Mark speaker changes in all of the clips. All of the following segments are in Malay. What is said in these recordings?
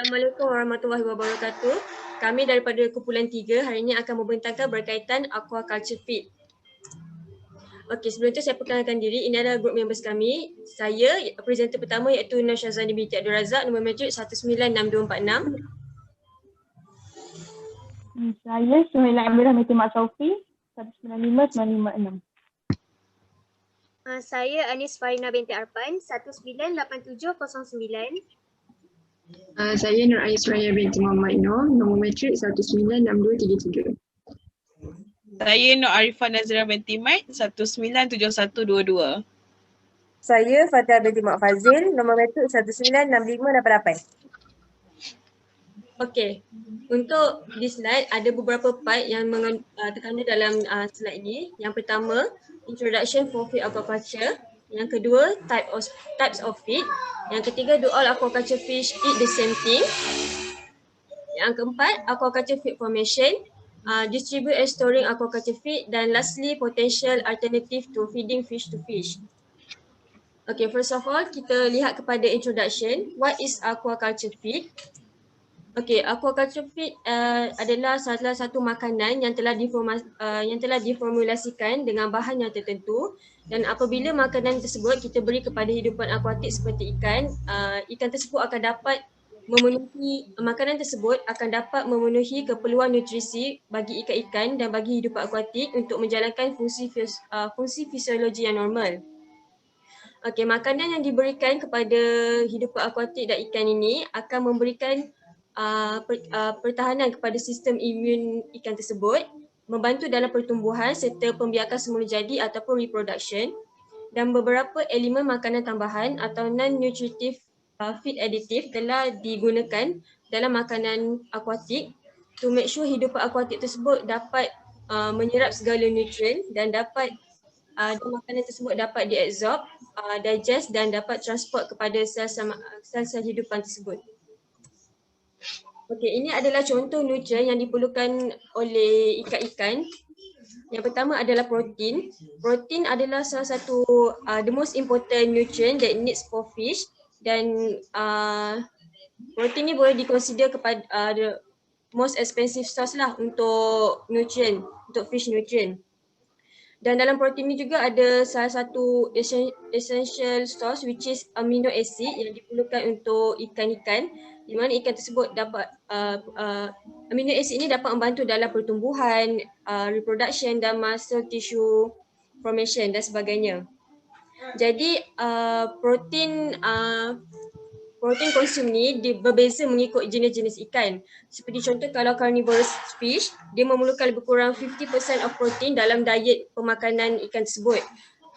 Speaker 1: Assalamualaikum warahmatullahi wabarakatuh. Kami daripada kumpulan 3 hari ini akan membentangkan berkaitan aquaculture feed. Okey, sebelum itu saya perkenalkan diri. Ini adalah grup members kami. Saya, presenter pertama iaitu Nur Syazani binti Abdul Razak, nombor matrik 196246.
Speaker 2: Saya Suhaila Amira binti Mak Saufi 195956.
Speaker 3: Saya Anis Farina binti Arfan 198709.
Speaker 4: Saya Nur Ais Raya binti Muhammad Noor, nombor matrik 196233.
Speaker 5: Saya Nur Arifah Nazira binti Maid 197122.
Speaker 6: Saya Fatia binti Mak Fazil, nombor matrik 196588.
Speaker 1: Okey, untuk di slide ada beberapa part yang terkandung dalam slide ini. Yang pertama, introduction for feed aquaculture. Yang kedua, types of feed. Yang ketiga, do all aquaculture fish eat the same thing? Yang keempat, aquaculture feed formation, distribute and storing aquaculture feed, dan lastly, potential alternative to feeding fish to fish. Okay, first of all, kita lihat kepada introduction. What is aquaculture feed? Okay, aquaculture feed adalah salah satu makanan yang telah diformulasikan dengan bahan yang tertentu, dan apabila makanan tersebut kita beri kepada hidupan akuatik seperti ikan, ikan tersebut akan dapat makanan tersebut akan dapat memenuhi keperluan nutrisi bagi ikan-ikan dan bagi hidupan akuatik untuk menjalankan fungsi fisiologi yang normal. Okey, makanan yang diberikan kepada hidupan akuatik dan ikan ini akan memberikan pertahanan kepada sistem imun ikan tersebut, membantu dalam pertumbuhan serta pembiakan semula jadi ataupun reproduction, dan beberapa elemen makanan tambahan atau non-nutritive feed additive telah digunakan dalam makanan akuatik to make sure hidupan akuatik tersebut dapat menyerap segala nutrien dan makanan tersebut dapat diabsorb, digest dan dapat transport kepada sel-sel hidupan tersebut. Okey, ini adalah contoh nutrien yang diperlukan oleh ikan-ikan. Yang pertama adalah protein. Protein adalah salah satu the most important nutrient that needs for fish, dan protein ni boleh diconsider kepada the most expensive source lah untuk nutrient, untuk fish nutrient. Dan dalam protein ni juga ada salah satu essential source which is amino acid yang diperlukan untuk ikan-ikan, di mana ikan tersebut dapat amino acid ini dapat membantu dalam pertumbuhan, reproduction dan muscle tissue formation dan sebagainya. Jadi protein konsum ni berbeza mengikut jenis-jenis ikan. Seperti contoh kalau carnivorous fish, dia memerlukan lebih kurang 50% of protein dalam diet pemakanan ikan tersebut.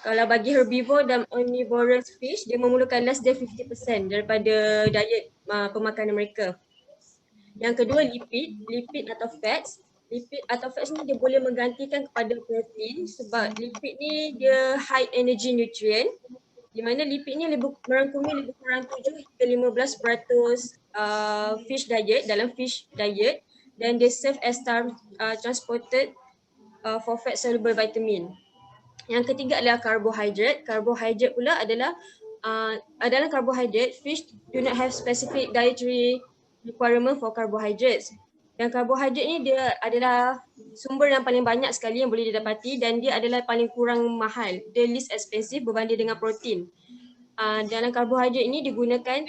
Speaker 1: Kalau bagi herbivore dan omnivorous fish, dia memerlukan less than 50% daripada diet pemakanan mereka. Yang kedua, lipid atau fats. Lipid atau fats ni dia boleh menggantikan kepada protein sebab lipid ni dia high energy nutrient, di mana lipid ni merangkumi lebih kurang 7 hingga 15% fish diet dalam fish diet, dan they serve as transported for fat soluble vitamin. Yang ketiga adalah karbohidrat. Karbohidrat pula adalah karbohidrat. Fish do not have specific dietary requirement for carbohydrates. Dan karbohidrat ni dia adalah sumber yang paling banyak sekali yang boleh didapati, dan dia adalah paling kurang mahal. Dia least expensive berbanding dengan protein. Dalam karbohidrat ini digunakan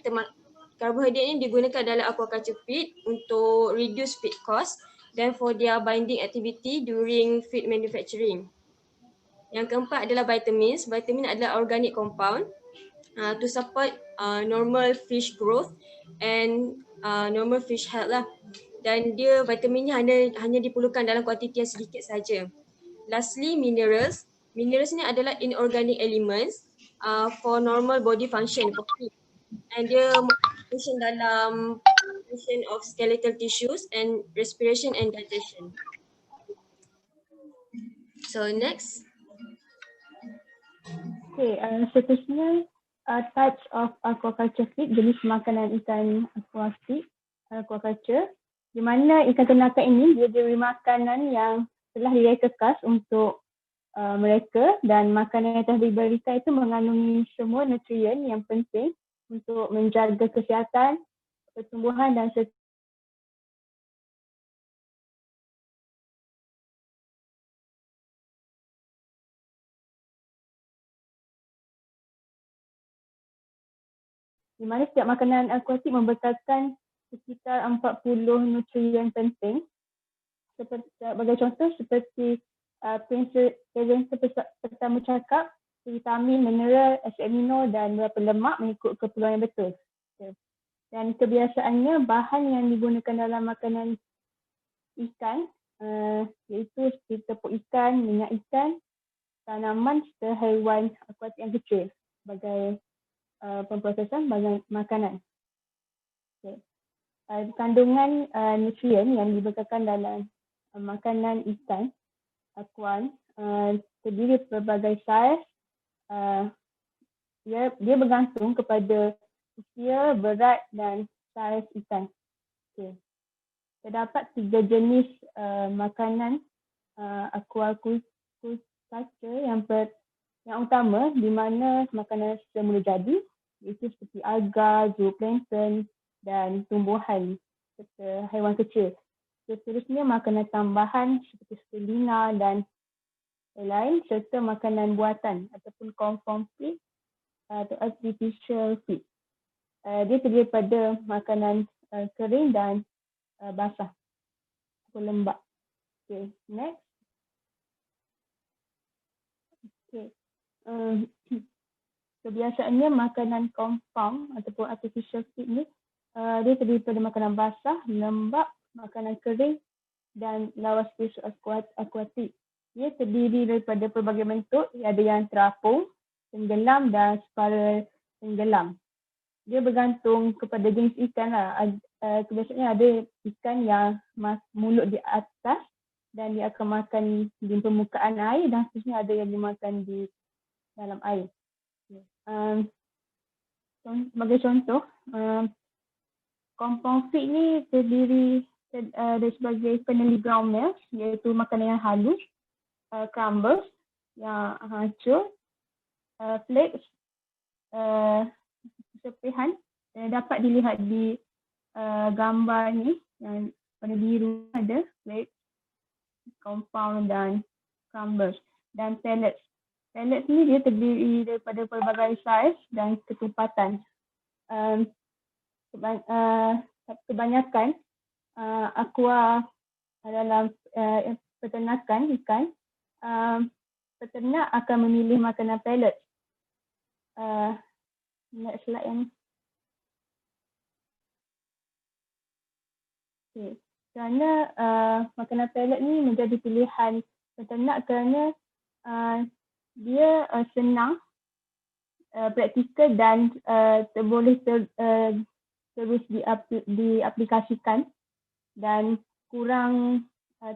Speaker 1: dalam aquaculture feed untuk reduce feed cost dan for their binding activity during feed manufacturing. Yang keempat adalah vitamins. Vitamin adalah organic compound to support normal fish growth and normal fish health lah. Dan dia vitaminnya hanya diperlukan dalam kuantiti yang sedikit saja. Lastly, minerals. Minerals ni adalah inorganic elements for normal body function for fish. And dia function dalam function of skeletal tissues and respiration and digestion. So next.
Speaker 2: Okay, seterusnya types of aquaculture feed, jenis makanan ikan akuatik, aquaculture, di mana ikan ternakan ini dia diberi makanan yang telah direka khas untuk mereka, dan makanan yang telah diberikan itu mengandungi semua nutrien yang penting untuk menjaga kesihatan pertumbuhan dan di mana setiap makanan akuatik membekalkan sekitar 40 nutrien penting. Sebagai contoh seperti presenter pertama cakap, vitamin, mineral, asid amino dan beberapa lemak mengikut keperluan yang betul. Dan kebiasaannya bahan yang digunakan dalam makanan ikan iaitu seperti tepung ikan, minyak ikan, tanaman serta haiwan akuatik yang kecil sebagai pemprosesan makanan. Kandungan nutrien yang dibekalkan dalam makanan ikan akuan terdiri berbagai saiz. Dia bergantung kepada usia, berat dan saiz ikan. Terdapat 3 jenis makanan aquaculture yang utama di mana makanan semula jadi, iaitu seperti alga, zooplankton dan tumbuhan serta haiwan kecil. Seterusnya makanan tambahan seperti spirulina dan lain serta makanan buatan ataupun compound feed atau artificial feed. Dia terdiri pada makanan kering dan basah atau lembab. Okay, next. Okay. Kebiasaannya makanan compound ataupun artificial feed ni dia terdiri pada makanan basah, lembab, makanan kering dan lawas spesies akuatik. Dia terdiri daripada pelbagai bentuk, ada yang terapung, tenggelam dan spiral tenggelam. Dia bergantung kepada jenis ikan lah. Kebiasaannya ada ikan yang mulut di atas dan dia akan makan di permukaan air dan seterusnya ada yang dimakan di dalam air. Sebagai contoh, compound feed ni terdiri dari sebagai finely ground meals, iaitu makanan yang halus, crumbles yang hancur, flakes, serpihan dapat dilihat di gambar ni yang warna biru ada flakes, compound dan crumbles, dan pellets. Pellets ni dia terdiri daripada pelbagai saiz dan ketumpatan. Kebanyakan aqua dalam peternakan ikan, peternak akan memilih makanan pellets. Next slide yang okay. Kerana makanan pellet ni menjadi pilihan peternak kerana dia senang, praktikal dan boleh terus diaplikasikan dan kurang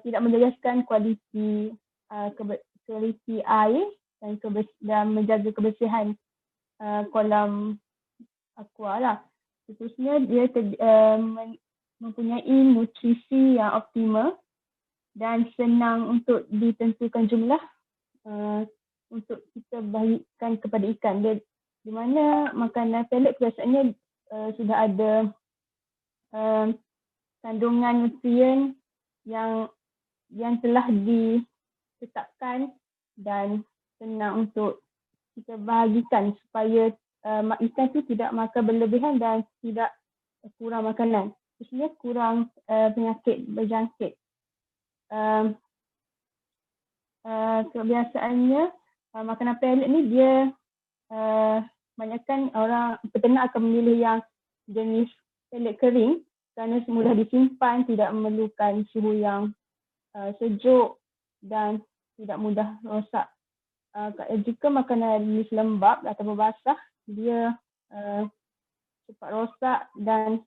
Speaker 2: tidak menjejaskan kualiti air dan menjaga kebersihan kolam aqua lah. Seterusnya dia mempunyai nutrisi yang optimal dan senang untuk ditentukan jumlah untuk kita bagikan kepada ikan. Di mana makanan pellet biasanya sudah ada kandungan nutrien yang telah ditetapkan dan senang untuk kita bahagikan supaya ikan tu tidak makan berlebihan dan tidak kurang makanan. Maksudnya kurang penyakit berjangkit. Kebiasaannya makanan pellet ni dia banyakkan orang peternak akan memilih yang jenis pellet kering kerana mudah disimpan, tidak memerlukan suhu yang sejuk dan tidak mudah rosak. Jika makanan jenis lembab atau basah, dia cepat rosak dan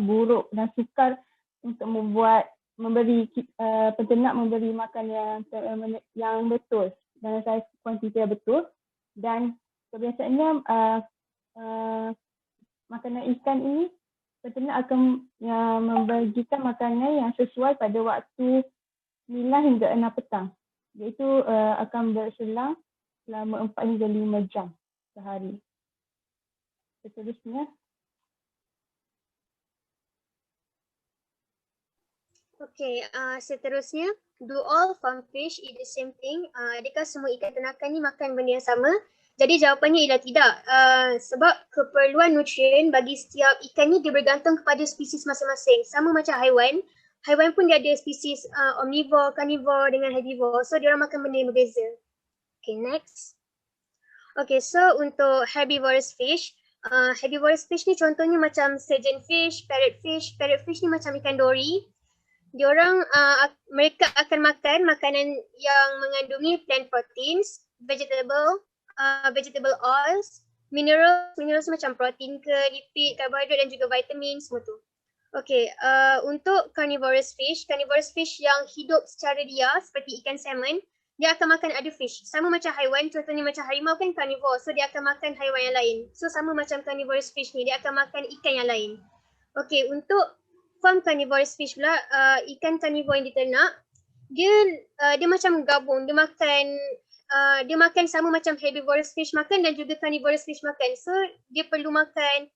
Speaker 2: buruk dan sukar untuk peternak memberi makan yang betul dan saiz kuantiti yang betul. Dan kebiasaannya makanan ikan ini peternak akan membagikan makanan yang sesuai pada waktu 9 hingga 6 petang, iaitu akan berselang selama 4 hingga 5 jam sehari. Seterusnya,
Speaker 3: Okay, seterusnya, do all farm fish eat the same thing? Adakah semua ikan ternakan ni makan benda yang sama? Jadi jawapannya ialah tidak. Sebab keperluan nutrien bagi setiap ikan ni dia bergantung kepada spesies masing-masing. Sama macam haiwan. Haiwan pun dia ada spesies omnivore, carnivore dengan herbivore. So dia orang makan benda yang berbeza. Okay, next. Okay, so untuk herbivorous fish ni contohnya macam surgeon fish, parrot fish. Parrot fish ni macam ikan dori. Mereka akan makan makanan yang mengandungi plant proteins, vegetable oils, minerals macam protein ke, lipid, karbohidrat dan juga vitamin semua tu. Okay, untuk carnivorous fish yang hidup secara liar seperti ikan salmon, dia akan makan other fish. Sama macam haiwan, contohnya macam harimau kan carnivore, so dia akan makan haiwan yang lain. So sama macam carnivorous fish ni, dia akan makan ikan yang lain. Okay, untuk farm carnivorous fish pula, ikan carnivore yang diternak, dia macam gabung, dia makan sama macam herbivorous fish makan dan juga carnivorous fish makan. So dia perlu makan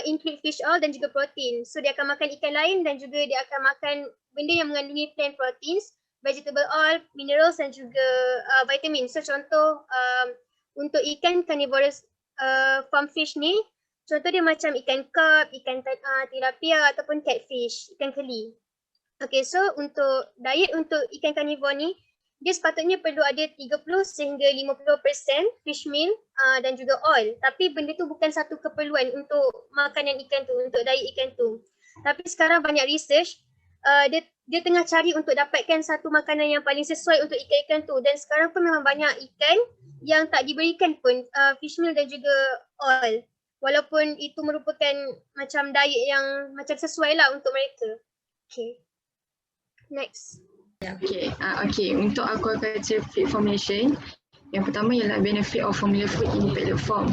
Speaker 3: include fish oil dan juga protein. So dia akan makan ikan lain dan juga dia akan makan benda yang mengandungi plant proteins, vegetable oil, minerals dan juga vitamin. So contoh untuk ikan carnivorous farm fish ni, contoh dia macam ikan carp, ikan tilapia ataupun catfish, ikan keli. Okay, so untuk diet untuk ikan carnivore ni, dia sepatutnya perlu ada 30 sehingga 50% fish meal dan juga oil. Tapi benda tu bukan satu keperluan untuk makanan ikan tu, untuk diet ikan tu. Tapi sekarang banyak research, dia tengah cari untuk dapatkan satu makanan yang paling sesuai untuk ikan-ikan tu. Dan sekarang pun memang banyak ikan yang tak diberikan pun fish meal dan juga oil. Walaupun itu merupakan macam diet yang macam sesuai lah untuk mereka. Okay. Next.
Speaker 4: Okay, untuk aquaculture feed formulation, yang pertama ialah benefit of formula food in pellet form.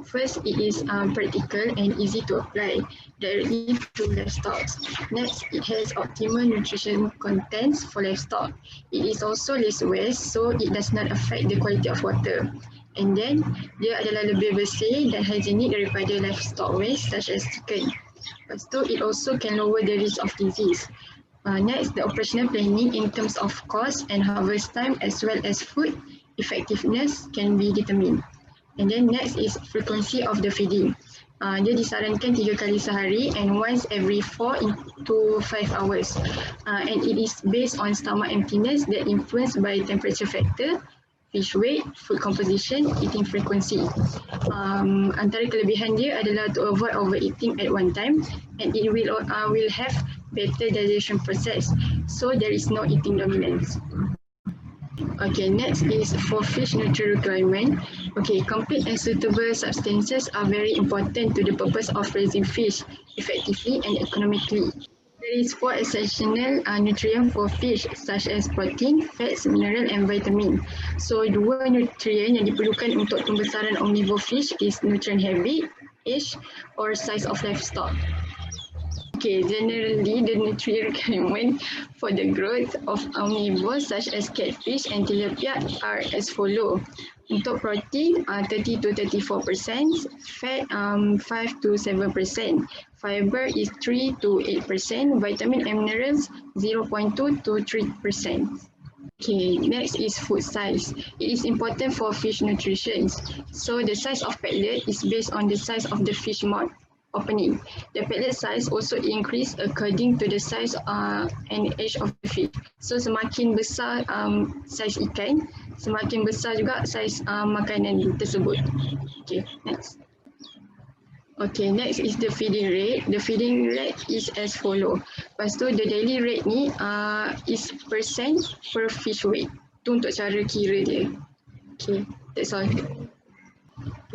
Speaker 4: First, it is practical and easy to apply directly to livestock. Next, it has optimal nutrition contents for livestock. It is also less waste, so it does not affect the quality of water. And then, dia adalah lebih bersih dan hygienic daripada livestock waste such as chicken. Lepas tu, it also can lower the risk of disease. Next, the operational planning in terms of cost and harvest time as well as food effectiveness can be determined. And then next is frequency of the feeding. Dia disarankan 3 kali sehari and once every 4 to 5 hours. And it is based on stomach emptiness that influenced by temperature factor, fish weight, food composition, eating frequency. Antara kelebihan dia adalah to avoid overeating at one time and it will have better digestion process, so there is no eating dominance. Okay, next is for fish nutrient requirement. Okay, complete and suitable substances are very important to the purpose of raising fish effectively and economically. There is 4 essential nutrients for fish such as protein, fats, mineral and vitamin. So 2 nutrient yang diperlukan untuk pembesaran omnivore fish is nutrient heavy, age or size of livestock. Okay, generally the nutrient requirement for the growth of omnivores such as catfish and tilapia are as follow. Untuk protein, 30 to 34%, fat 5 to 7%, fiber is 3 to 8%, vitamin and minerals 0.2 to 3%. Okay, next is food size. It is important for fish nutrition. So the size of pellet is based on the size of the fish mouth opening. The pellet size also increase according to the size and age of the fish. So semakin besar saiz ikan, semakin besar juga saiz makanan tersebut. Okay, next. Okay, next is the feeding rate. The feeding rate is as follow. Lepas tu the daily rate ni is percent per fish weight. Tu untuk cara kira dia. Okay, that's all.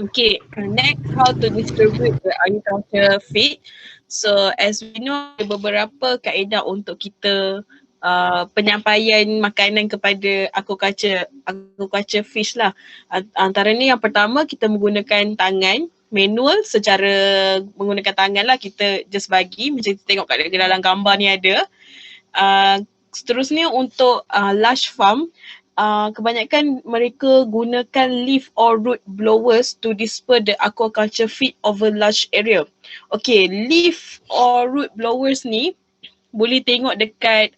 Speaker 5: Okay, next, how to distribute the agriculture feed. So as we know, ada beberapa kaedah untuk kita penyampaian makanan kepada aquaculture fish lah. Antara ni yang pertama, kita menggunakan tangan, manual secara menggunakan tangan lah, kita just bagi macam kita tengok kat dalam gambar ni ada. Seterusnya untuk large farm, kebanyakan mereka gunakan leaf or root blowers to disperse the aquaculture feed over large area. Okay, leaf or root blowers ni boleh tengok dekat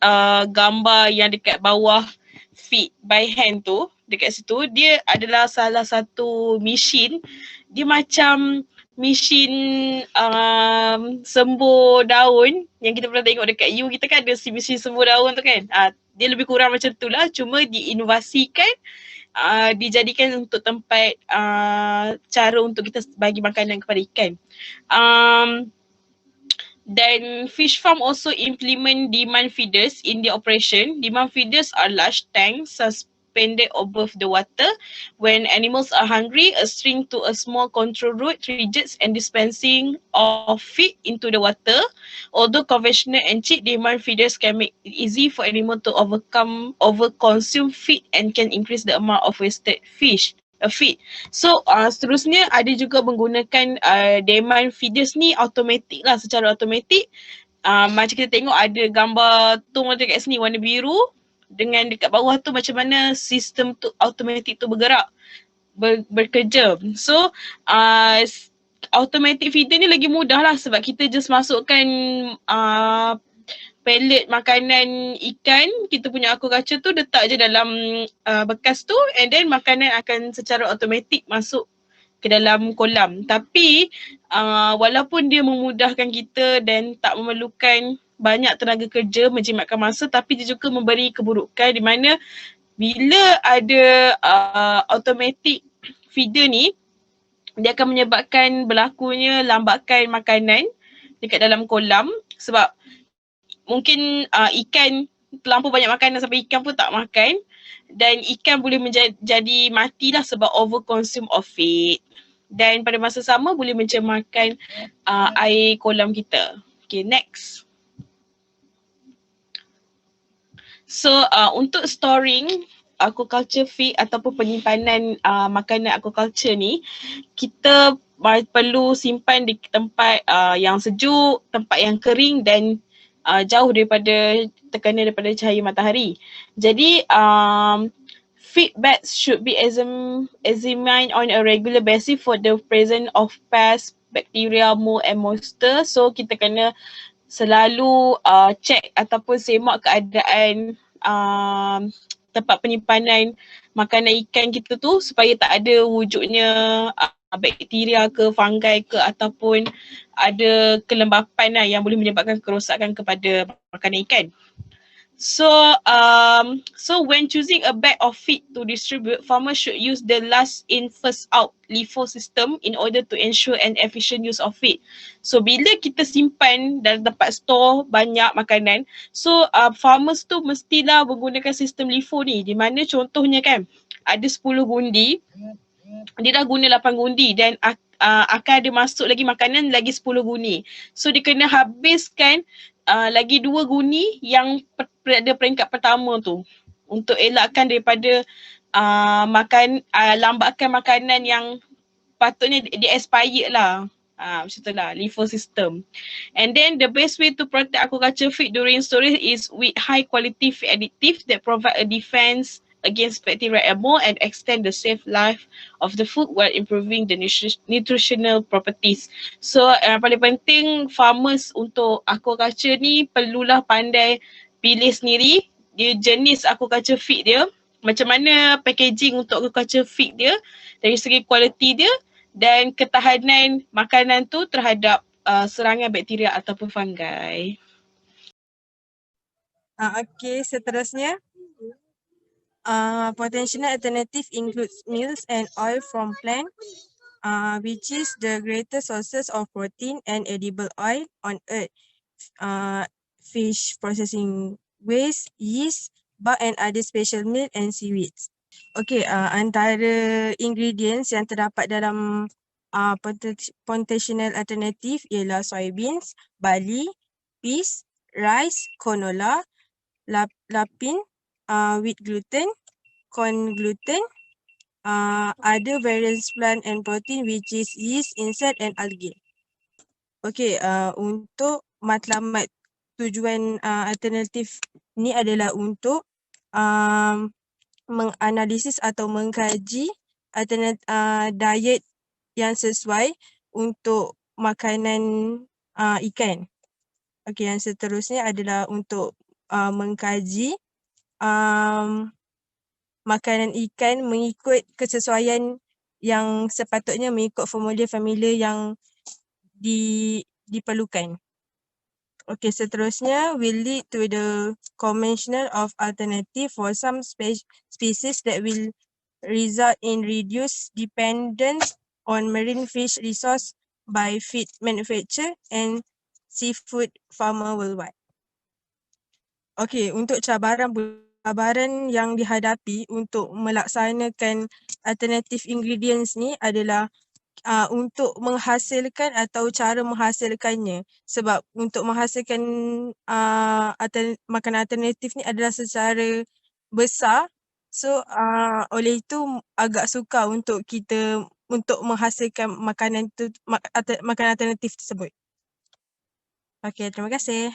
Speaker 5: gambar yang dekat bawah feed by hand tu, dekat situ dia adalah salah satu mesin. Dia macam mesin sembur daun yang kita pernah tengok dekat U kita kan ada si mesin sembur daun tu kan. Dia lebih kurang macam tu lah, cuma diinovasikan, dijadikan untuk tempat cara untuk kita bagi makanan kepada ikan. Then fish farm also implement demand feeders in the operation. Demand feeders are large tanks suspended above the water. When animals are hungry, a string to a small control rod triggers and dispensing of feed into the water. Although conventional and cheap, demand feeders can make it easy for animal to overconsume feed and can increase the amount of wasted feed. So seterusnya ada juga menggunakan demand feeders ni automatic lah, secara automatic. Macam kita tengok ada gambar tu dekat sini warna biru dengan dekat bawah tu macam mana sistem tu automatic tu bergerak, bekerja. So automatic feeder ni lagi mudah lah sebab kita just masukkan pellet makanan ikan, kita punya aquaculture tu letak je dalam bekas tu and then makanan akan secara automatik masuk ke dalam kolam. Tapi walaupun dia memudahkan kita dan tak memerlukan banyak tenaga kerja, menjimatkan masa, tapi dia juga memberi keburukan di mana bila ada automatic feeder ni, dia akan menyebabkan berlakunya lambakan makanan dekat dalam kolam sebab mungkin ikan terlampau banyak makanan sampai ikan pun tak makan dan ikan boleh menjadi matilah sebab overconsume of feed dan pada masa sama boleh mencemarkan air kolam kita. Okay, next. So untuk storing aquaculture feed ataupun penyimpanan makanan aquaculture ni, kita perlu simpan di tempat yang sejuk, tempat yang kering dan jauh daripada tekanan daripada cahaya matahari. Jadi feed bags should be examined on a regular basis for the presence of pests, bacteria, mold and moisture. So kita kena selalu check ataupun semak keadaan tempat penyimpanan makanan ikan kita tu supaya tak ada wujudnya bakteria ke fungi ke ataupun ada kelembapan lah yang boleh menyebabkan kerosakan kepada makanan ikan. So when choosing a bag of feed to distribute, farmers should use the last in first out LIFO system in order to ensure an efficient use of feed. So bila kita simpan dalam tempat store banyak makanan, so farmers tu mestilah menggunakan sistem LIFO ni, di mana contohnya kan ada 10 gundi, dia dah guna 8 gundi dan akan ada masuk lagi makanan lagi 10 gundi. So dia kena habiskan lagi 2 gundi yang pada peringkat pertama tu untuk elakkan daripada lambatkan makanan yang patutnya di expired lah. Macam tu lah, LIFO system. And then the best way to protect aquaculture feed during storage is with high quality feed additive that provide a defense against bacteria and mold and extend the safe life of the food while improving the nutritional properties. So paling penting farmers untuk aquaculture ni perlulah pandai pilih sendiri dia jenis aquaculture feed dia, macam mana packaging untuk aquaculture feed dia dari segi kualiti dia dan ketahanan makanan tu terhadap serangan bakteria ataupun fungi.
Speaker 6: Okay, seterusnya. Potential alternative includes meals and oil from plant, which is the greatest sources of protein and edible oil on earth. Fish processing waste, yeast, bark and other special meal and seaweeds. Okay, antara ingredients yang terdapat dalam potential alternative ialah soybeans, barley, peas, rice, canola, lapin, wheat gluten, corn gluten, other various plant and protein which is yeast, insect and algae. Okay, untuk matlamat tujuan alternatif ni adalah untuk menganalisis atau mengkaji diet yang sesuai untuk makanan ikan. Okey, yang seterusnya adalah untuk mengkaji makanan ikan mengikut kesesuaian yang sepatutnya mengikut formulir yang diperlukan. Okay, seterusnya will lead to the conventional of alternative for some species that will result in reduced dependence on marine fish resource by feed manufacturer and seafood farmer worldwide. Okay, untuk cabaran yang dihadapi untuk melaksanakan alternative ingredients ni adalah untuk menghasilkan atau cara menghasilkannya, sebab untuk menghasilkan makanan alternatif ni adalah secara besar, so oleh itu agak sukar untuk kita untuk menghasilkan makanan alternatif tersebut. Okay, terima kasih.